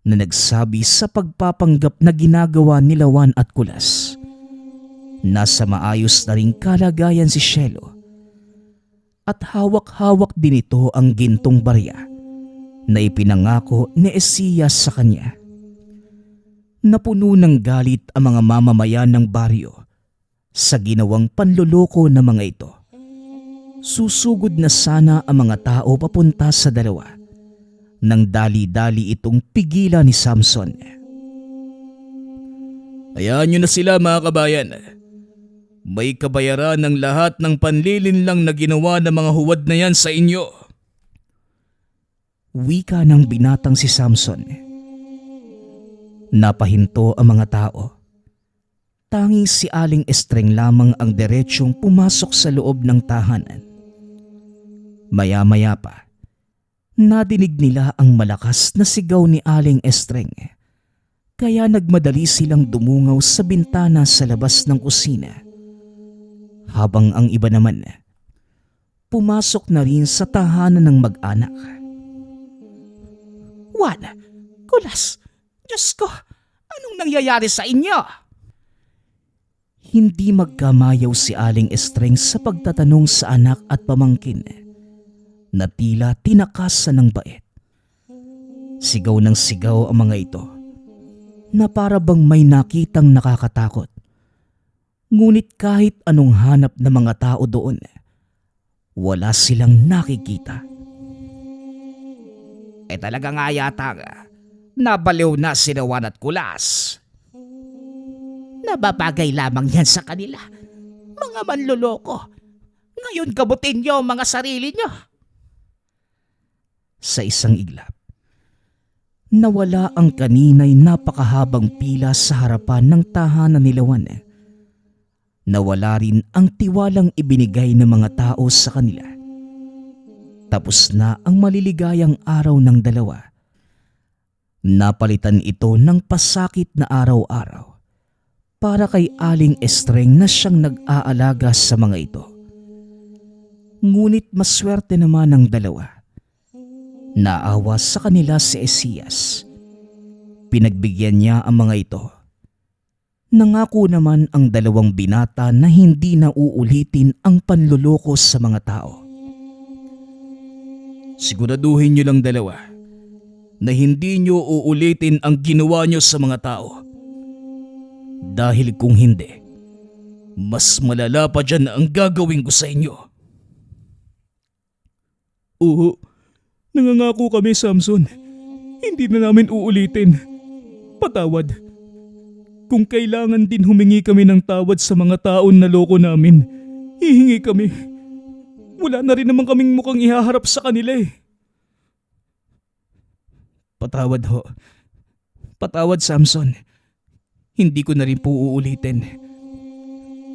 na nagsabi sa pagpapanggap na ginagawa nila Juan at Kulas. Nasa maayos na ring kalagayan si Shelo at hawak-hawak din ito ang gintong barya na ipinangako ni Esías sa kanya. Napuno ng galit ang mga mamamayan ng baryo sa ginawang panloloko ng mga ito. Susugod na sana ang mga tao papunta sa dalawa nang dali-dali itong pigilan ni Samson. Hayaan nyo na sila mga kabayan. May kabayaran ng lahat ng panlilinlang na ginawa ng mga huwad na yan sa inyo. Wika ng binatang si Samson. Napahinto ang mga tao. Tanging si Aling Estreng lamang ang diretsyong pumasok sa loob ng tahanan. Maya-maya pa, nadinig nila ang malakas na sigaw ni Aling Estreng. Kaya nagmadali silang dumungaw sa bintana sa labas ng kusina. Habang ang iba naman, pumasok na rin sa tahanan ng mag-anak. Juan, Kulas, Diyos ko, anong nangyayari sa inyo? Hindi magkamayaw si Aling Estreng sa pagtatanong sa anak at pamangkin na tila tinakasan ng bait. Sigaw ng sigaw ang mga ito na para bang may nakitang nakakatakot. Ngunit kahit anong hanap ng mga tao doon, wala silang nakikita. Talaga nga yata nabaliw na si Juan at Kulas. Nababagay lamang yan sa kanila. Mga manloloko. Ngayon gabutin niyo mga sarili niyo. Sa isang iglap, nawala ang kanina'y napakahabang pila sa harapan ng tahanan ni Lawan. Nawala rin ang tiwalang ibinigay ng mga tao sa kanila. Tapos na ang maliligayang araw ng dalawa. Napalitan ito ng pasakit na araw-araw para kay Aling Estreng na siyang nag-aalaga sa mga ito. Ngunit maswerte naman ang dalawa. Naawa sa kanila si Esías. Pinagbigyan niya ang mga ito. Nangako naman ang dalawang binata na hindi na uulitin ang panluloko sa mga tao. Siguraduhin niyo lang dalawa na hindi niyo uulitin ang ginawa niyo sa mga tao. Dahil kung hindi, mas malala pa dyan ang gagawin ko sa inyo. Oo, nangangako kami, Samson. Hindi na namin uulitin. Patawad. Kung kailangan din humingi kami ng tawad sa mga taon na loko namin, hihingi kami. Wala na rin naman kaming mukhang ihaharap sa kanila eh. Patawad ho. Patawad, Samson. Hindi ko na rin po uulitin.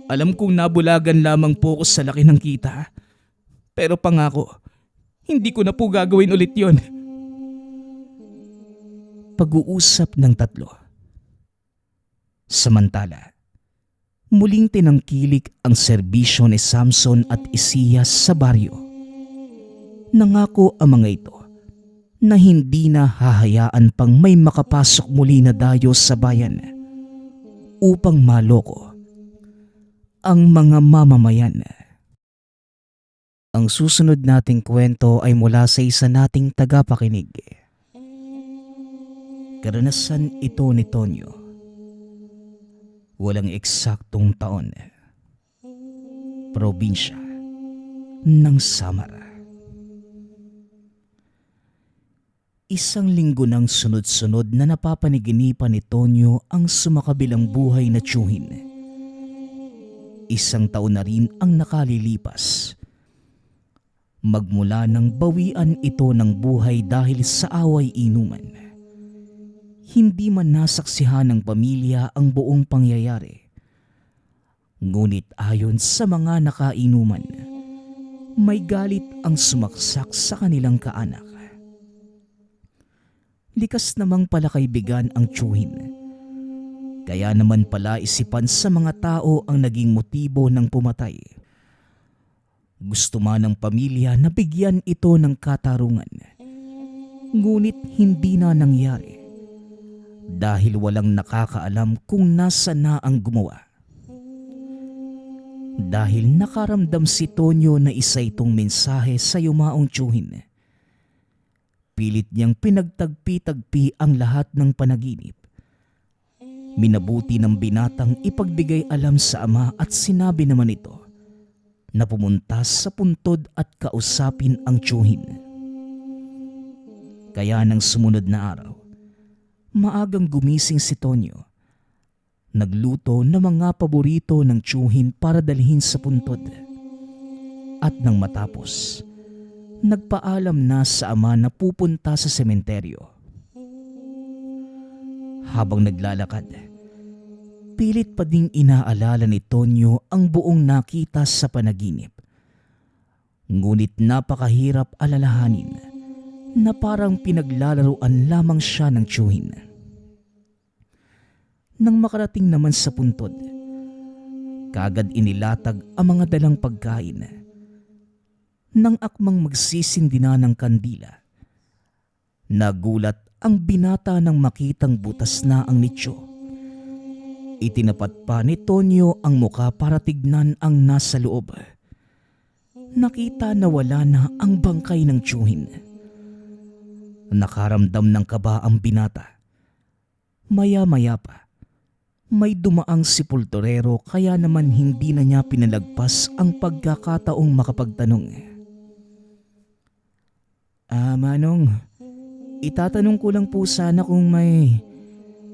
Alam kong nabulagan lamang po ako sa laki ng kita. Pero pangako, hindi ko na po gagawin ulit yon. Pag-uusap ng tatlo. Samantala, muling tinangkilik ang serbisyo ni Samson at Esías sa baryo. Nangako ang mga ito na hindi na hahayaan pang may makapasok muli na dayo sa bayan upang maloko ang mga mamamayan. Ang susunod nating kwento ay mula sa isa nating tagapakinig. Karanasan ito ni Tonyo. Walang eksaktong taon. Probinsya ng Samara. Isang linggo nang sunod-sunod na napapaniginipan ni Tonyo ang sumakabilang buhay na tiyuhin. Isang taon na rin ang nakalilipas. Magmula nang bawian ito ng buhay dahil sa away inuman. Hindi man nasaksihan ng pamilya ang buong pangyayari. Ngunit ayon sa mga nakainuman, may galit ang sumaksak sa kanilang kaanak. Likas namang pala kaibigan ang tiyuhin. Kaya naman pala isipan sa mga tao ang naging motibo ng pumatay. Gusto man ng pamilya na bigyan ito ng katarungan. Ngunit hindi na nangyari. Dahil walang nakakaalam kung nasa na ang gumawa. Dahil nakaramdam si Tonyo na isa itong mensahe sa yumaong tiyuhin. Pilit niyang pinagtagpi-tagpi ang lahat ng panaginip. Minabuti ng binatang ipagbigay alam sa ama at sinabi naman ito na pumunta sa puntod at kausapin ang tiyuhin. Kaya nang sumunod na araw, maagang gumising si Tonyo. Nagluto ng mga paborito ng tiyuhin para dalhin sa puntod. At nang matapos, nagpaalam na sa ama na pupunta sa sementeryo. Habang naglalakad, pilit pa ding inaalala ni Tonyo ang buong nakita sa panaginip. Ngunit napakahirap alalahanin na parang pinaglalaruan lamang siya ng tiyuhin. Nang makarating naman sa puntod, kaagad inilatag ang mga dalang pagkain. Nang akmang magsisindi na ng kandila, nagulat ang binata nang makitang butas na ang nicho. Itinapat pa ni Tonyo ang muka para tignan ang nasa loob. Nakita na wala na ang bangkay ng tiyuhin. Nakaramdam ng kaba ang binata. Maya-maya pa, may dumaang sepulturero kaya naman hindi na niya pinalagpas ang pagkakataong makapagtanong. Manong, itatanong ko lang po sana kung may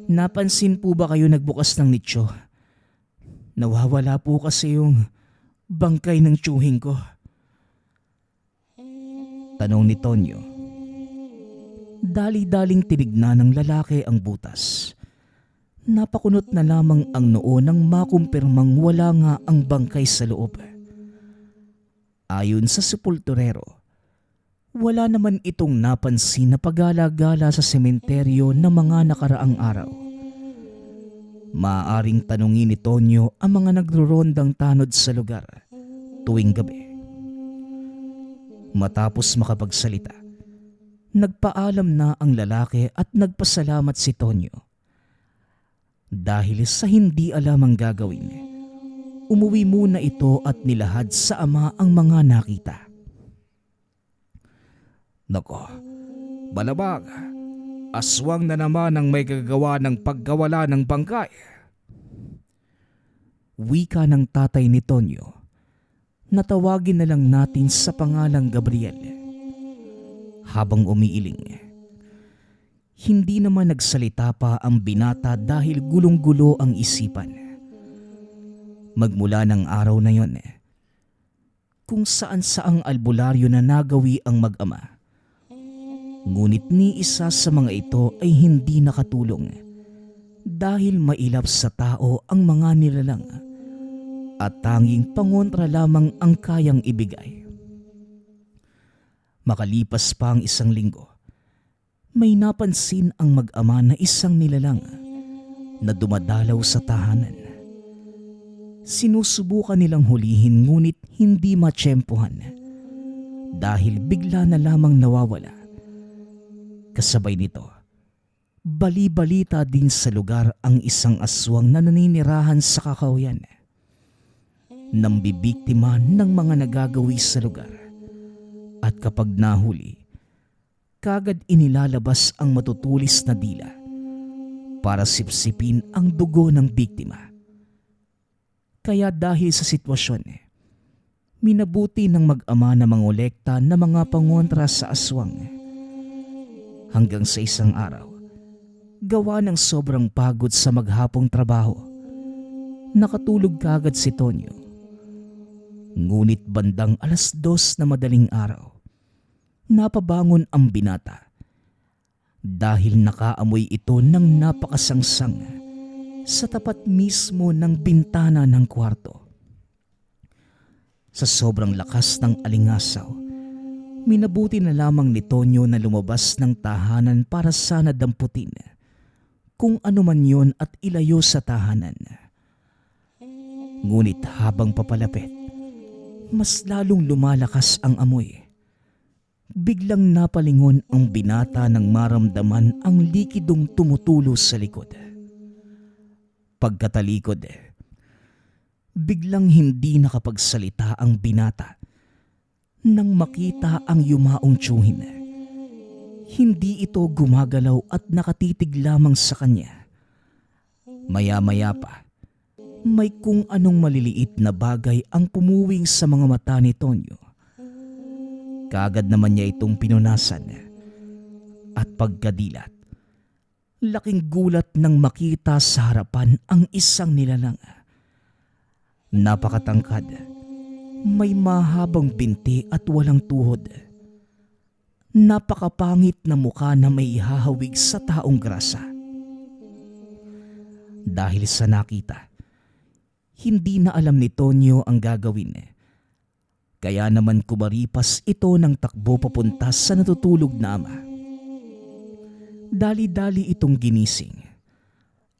napansin po ba kayo nagbukas ng nicho? Nawawala po kasi yung bangkay ng tiyuhin ko. Tanong ni Tonyo. Dali-daling tinignan ng lalaki ang butas. Napakunot na lamang ang noo nang makumpirmang wala nga ang bangkay sa loob. Ayon sa sepulturero, wala naman itong napansin na pagala-gala sa sementeryo ng mga nakaraang araw. Maaaring tanungin ni Tonyo ang mga nagrorondang tanod sa lugar tuwing gabi. Matapos makapagsalita, nagpaalam na ang lalaki at nagpasalamat si Tonyo. Dahil sa hindi alam ang gagawin, umuwi muna ito at nilahad sa ama ang mga nakita. Nako, balabag, aswang na naman ang may gagawa ng paggawala ng bangkay. Wika ng tatay ni Tonyo. Natawagin na lang natin sa pangalang Gabriel. Habang umiiling, hindi naman nagsalita pa ang binata dahil gulong-gulo ang isipan. Magmula ng araw na yon, kung saan-saang albularyo na nagawi ang mag-ama. Ngunit ni isa sa mga ito ay hindi nakatulong dahil mailap sa tao ang mga nilalang at tanging pangontra lamang ang kayang ibigay. Makalipas pa ang isang linggo, may napansin ang mag-ama na isang nilalang na dumadalaw sa tahanan. Sinusubukan nilang hulihin ngunit hindi matsyempohan dahil bigla na lamang nawawala. Kasabay nito, bali-balita din sa lugar ang isang aswang na naninirahan sa kakahuyan. Nambibiktima ng mga nagagawi sa lugar at kapag nahuli, kagad inilalabas ang matutulis na dila para sipsipin ang dugo ng biktima. Kaya dahil sa sitwasyon, minabuti ng mag-ama na mangolekta na mga pangontra sa aswang. Hanggang sa isang araw, gawa ng sobrang pagod sa maghapong trabaho, nakatulog kagad si Tonyo. Ngunit bandang 2:00 na madaling araw, napabangon ang binata dahil nakaamoy ito ng napakasangsang sa tapat mismo ng bintana ng kwarto. Sa sobrang lakas ng alingasaw, minabuti na lamang ni Tonyo na lumabas ng tahanan para sana damputin kung ano man yon at ilayo sa tahanan. Ngunit habang papalapit, mas lalong lumalakas ang amoy. Biglang napalingon ang binata nang maramdaman ang likidong tumutulo sa likod. Pagkatalikod, biglang hindi nakapagsalita ang binata nang makita ang yumaong tiyuhin. Hindi ito gumagalaw at nakatitig lamang sa kanya. Maya-maya pa, may kung anong maliliit na bagay ang pumuwing sa mga mata ni Tonyo. Kaagad naman niya itong pinunasan at pagkadilat, laking gulat nang makita sa harapan ang isang nilalang. Napakatangkad, may mahabang binti at walang tuhod. Napakapangit na mukha na may ihahawig sa taong grasa. Dahil sa nakita, hindi na alam ni Tonyo ang gagawin. Kaya naman kumaripas ito ng takbo papunta sa natutulog na ama. Dali-dali itong ginising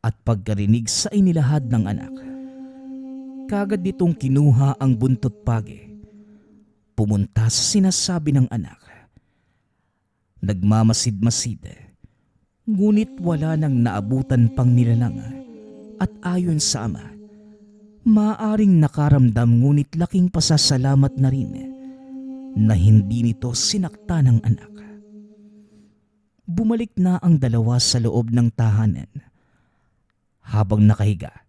at pagkarinig sa inilahad ng anak, kagad itong kinuha ang buntot pagi. Pumunta sa sinasabi ng anak. Nagmamasid-masid, ngunit wala nang naabutan pang nilalang at ayon sa ama, maaaring nakaramdam ngunit laking pasasalamat na rin na hindi nito sinakta ng anak. Bumalik na ang dalawa sa loob ng tahanan. Habang nakahiga,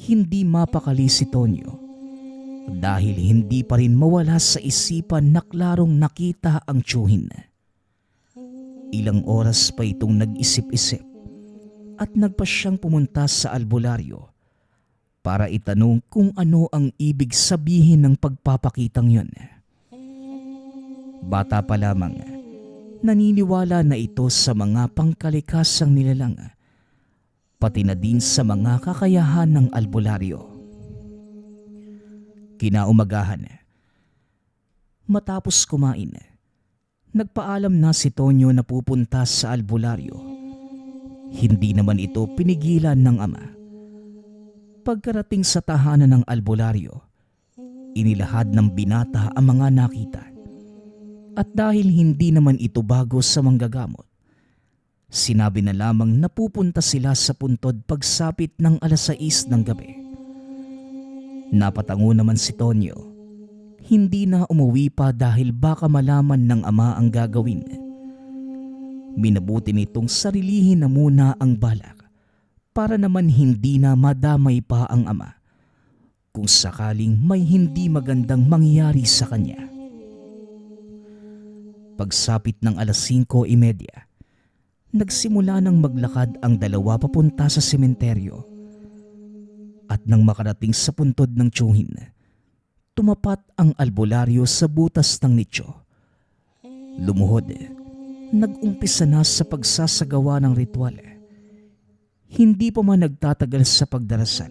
hindi mapakali si Tonyo dahil hindi pa rin mawala sa isipan na klarong nakita ang tiyuhin. Ilang oras pa itong nag-isip-isip at nagpa siyang pumunta sa albularyo para itanong kung ano ang ibig sabihin ng pagpapakitang yon. Bata pa lamang, Naniniwala na ito sa mga pangkalikasang nilalang, pati na din sa mga kakayahan ng albularyo. Kinaumagahan, matapos kumain, nagpaalam na si Tonyo na pupunta sa albularyo. Hindi naman ito pinigilan ng ama. Pagkarating sa tahanan ng albularyo, inilahad ng binata ang mga nakita. At dahil hindi naman ito bago sa manggagamot, sinabi na lamang na pupunta sila sa puntod pagsapit ng 6:00 ng gabi. Napatango naman si Tonyo. Hindi na umuwi pa dahil baka malaman ng ama ang gagawin. Minabuti nitong sarilihin na muna ang balak para naman hindi na madamay pa ang ama kung sakaling may hindi magandang mangyari sa kanya. Pagsapit ng 5:30, nagsimula nang maglakad ang dalawa papunta sa sementeryo. At nang makarating sa puntod ng tiyuhin, tumapat ang albularyo sa butas ng nicho. Lumuhod, nag-umpisa na sa pagsasagawa ng ritual. Hindi pa man nagtatagal sa pagdarasal,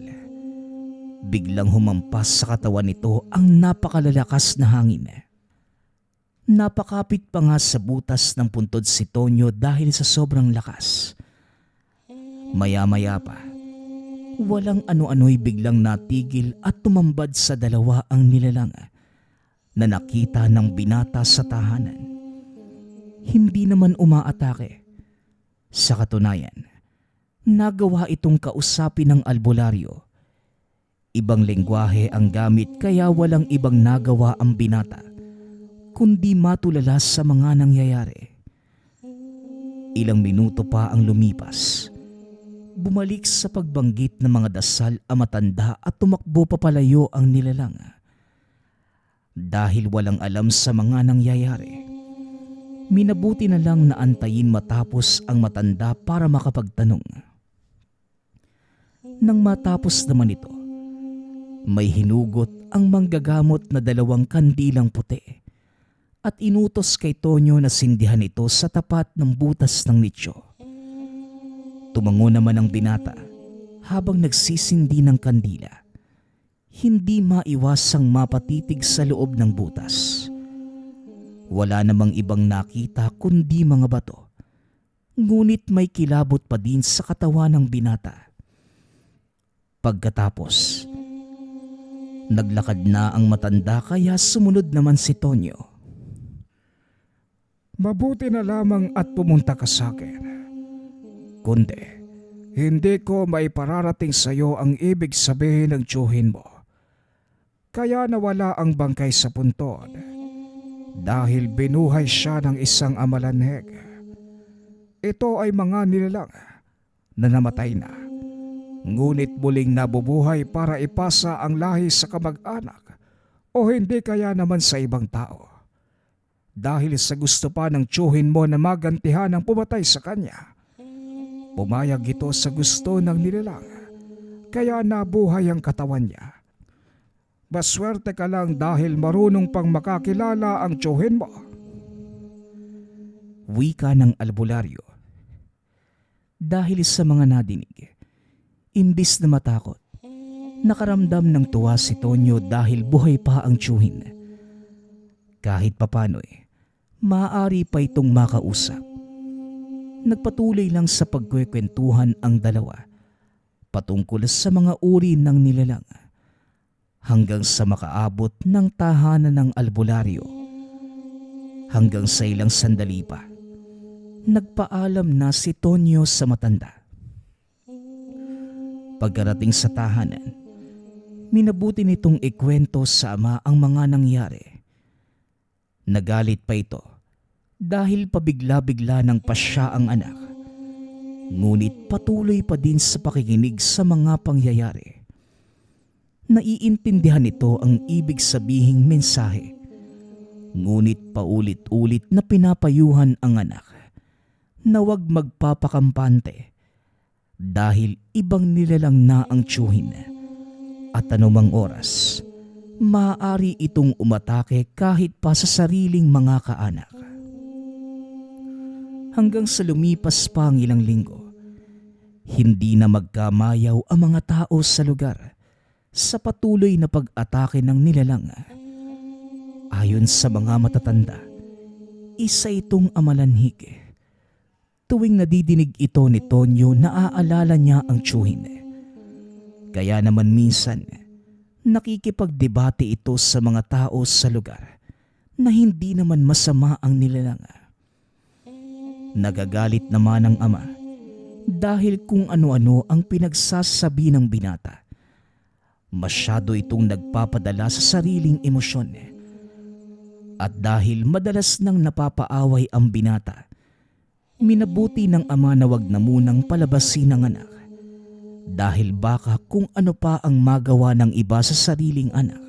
biglang humampas sa katawan nito ang napakalalakas na hangin. Napakapit pa nga sa butas ng puntod si Tonyo dahil sa sobrang lakas. Maya-maya pa, walang ano-ano'y biglang natigil at tumambad sa dalawa ang nilalang na nakita ng binata sa tahanan. Hindi naman umaatake. Sa katunayan, nagawa itong kausapin ng albularyo. Ibang lengguwahe ang gamit kaya walang ibang nagawa ang binata kundi matulala sa mga nangyayari. Ilang minuto pa ang lumipas. Bumalik sa pagbanggit ng mga dasal ang matanda at tumakbo papalayo ang nilalang. Dahil walang alam sa mga nangyayari, minabuti na lang na antayin matapos ang matanda para makapagtanong. Nang matapos naman ito, may hinugot ang manggagamot na 2 kandilang puti at inutos kay Tonyo na sindihan ito sa tapat ng butas ng nicho. Tumango naman ang binata habang nagsisindi ng kandila. Hindi maiwasang mapatitig sa loob ng butas. Wala namang ibang nakita kundi mga bato. Ngunit may kilabot pa din sa katawan ng binata. Pagkatapos, naglakad na ang matanda kaya sumunod naman si Tonyo. Mabuti na lamang at pumunta ka sa akin. Kundi, hindi ko maipararating sa iyo ang ibig sabihin ng tiyuhin mo. Kaya nawala ang bangkay sa puntod dahil binuhay siya ng isang amalanheg. Ito ay mga nilalang na namatay na, ngunit muling nabubuhay para ipasa ang lahi sa kamag-anak o hindi kaya naman sa ibang tao. Dahil sa gusto pa ng tiyuhin mo na magantihan ang pumatay sa kanya, pumayag ito sa gusto ng nilalang, kaya nabuhay ang katawan niya. Maswerte ka lang dahil marunong pang makakilala ang tiyuhin mo. Wika ng albularyo. Dahil sa mga nadinig, imbis na matakot, nakaramdam ng tuwa si Tonyo dahil buhay pa ang tiyuhin. Kahit papano'y, maaari pa itong makausap. Nagpatuloy lang sa pagkwekwentuhan ang dalawa patungkol sa mga uri ng nilalang hanggang sa makaabot ng tahanan ng albularyo. Hanggang sa ilang sandali pa, nagpaalam na si Tonyo sa matanda. Pagkarating sa tahanan, minabuti nitong ikwento sa ama ang mga nangyari. Nagalit pa ito dahil pabigla-bigla ng pasya ang anak. Ngunit patuloy pa din sa pakikinig sa mga pangyayari. Naiintindihan nito ang ibig sabihing mensahe. Ngunit paulit-ulit na pinapayuhan ang anak na huwag magpapakampante dahil ibang nilalang na ang tiyuhin at anumang oras maaari itong umatake kahit pa sa sariling mga kaanak. hanggang sa lumipas pa ang ilang linggo. Hindi na magkamayaw ang mga tao sa lugar sa patuloy na pag-atake ng nilalang. Ayon sa mga matatanda, isa itong amalanhig. Tuwing nadidinig ito ni Tonyo, naaalala niya ang tiyuhin. Kaya naman minsan, nakikipagdebate ito sa mga tao sa lugar na hindi naman masama ang nilalang. Nagagalit naman ang ama dahil kung ano-ano ang pinagsasabi ng binata. Masyado itong nagpapadala sa sariling emosyon. At dahil madalas nang napapaaway ang binata, minabuti ng ama na wag na munang palabasin ang anak. Dahil baka kung ano pa ang magawa ng iba sa sariling anak.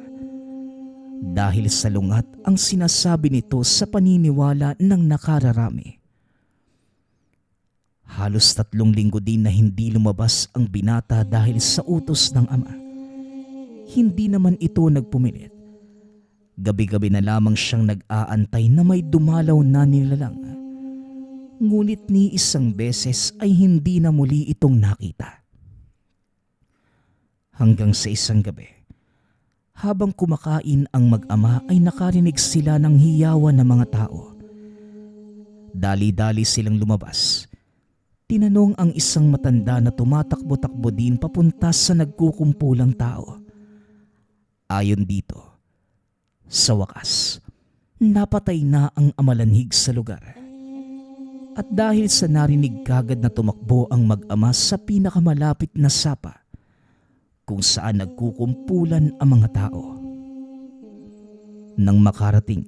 Dahil salungat ang sinasabi nito sa paniniwala ng nakararami. Halos 3 linggo din na hindi lumabas ang binata dahil sa utos ng ama. Hindi naman ito nagpumilit. Gabi-gabi na lamang siyang nag-aantay na may dumalaw na nilalang. Ngunit ni isang beses ay hindi na muli itong nakita. Hanggang sa isang gabi, habang kumakain ang mag-ama ay nakarinig sila ng hiyawan ng mga tao. Dali-dali silang lumabas. Tinanong ang isang matanda na tumatakbo-takbo din papunta sa nagkukumpulang tao. Ayon dito, sa wakas, napatay na ang amalanhig sa lugar. At dahil sa narinig kagad na tumakbo ang mag-ama sa pinakamalapit na sapa, kung saan nagkukumpulan ang mga tao. Nang makarating,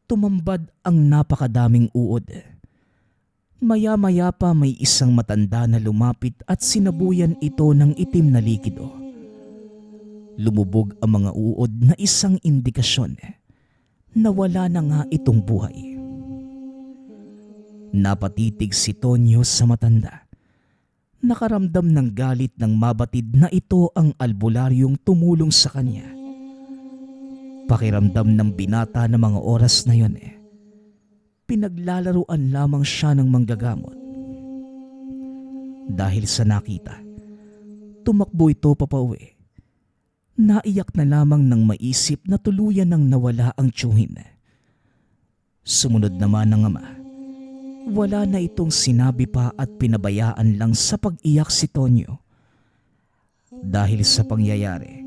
tumambad ang napakadaming uod. Maya-maya pa may isang matanda na lumapit at sinabuyan ito ng itim na likido. Lumubog ang mga uod na isang indikasyon na wala na nga itong buhay. Napatitig si Tonyo sa matanda. Nakaramdam ng galit ng mabatid na ito ang albularyong tumulong sa kanya. Pakiramdam ng binata na mga oras na yon pinaglalaruan lamang siya ng manggagamot. Dahil sa nakita, tumakbo ito papauwi. Naiyak na lamang nang maisip na tuluyan nang nawala ang tiyuhin. Sumunod naman ng ama. Wala na itong sinabi pa at pinabayaan lang sa pag-iyak si Tonyo. Dahil sa pangyayari,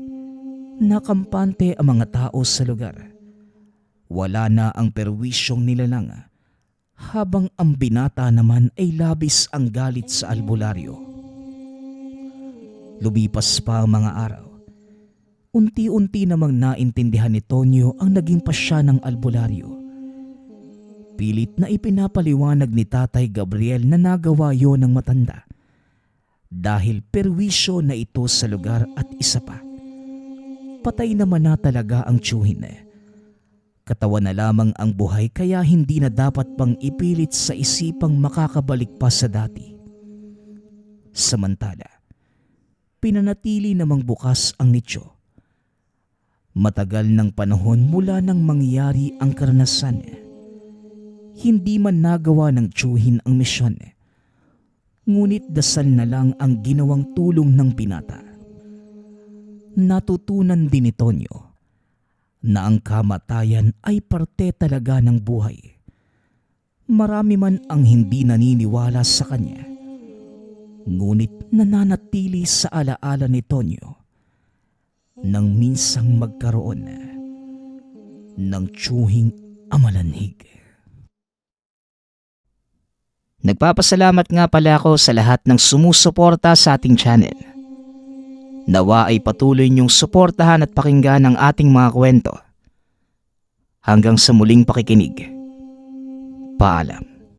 nakampante ang mga tao sa lugar. Wala na ang perwisyong nilalang, habang ang binata naman ay labis ang galit sa albularyo. Lumipas pa ang mga araw. Unti-unti namang naintindihan ni Tonyo ang naging pasya ng albularyo. Pilit na ipinapaliwanag ni Tatay Gabriel na nagawa yon ng matanda dahil perwisyo na ito sa lugar at isa pa. Patay naman na talaga ang tiyuhin. Katawan na lamang ang buhay kaya hindi na dapat pang ipilit sa isipang makakabalik pa sa dati. Samantala, pinanatili namang bukas ang nicho. Matagal ng panahon mula nang mangyari ang karanasan. Hindi man nagawa ng tiyuhin ang misyon. Ngunit dasal na lang ang ginawang tulong ng binata. Natutunan din ni Tonyo na ang kamatayan ay parte talaga ng buhay. Marami man ang hindi naniniwala sa kanya. Ngunit nananatili sa alaala ni Tonyo nang minsang magkaroon ng tiyuhing amalanhig. Nagpapasalamat nga pala ako sa lahat ng sumusuporta sa ating channel. Nawa ay patuloy niyong suportahan at pakinggan ang ating mga kwento. Hanggang sa muling pakikinig. Paalam.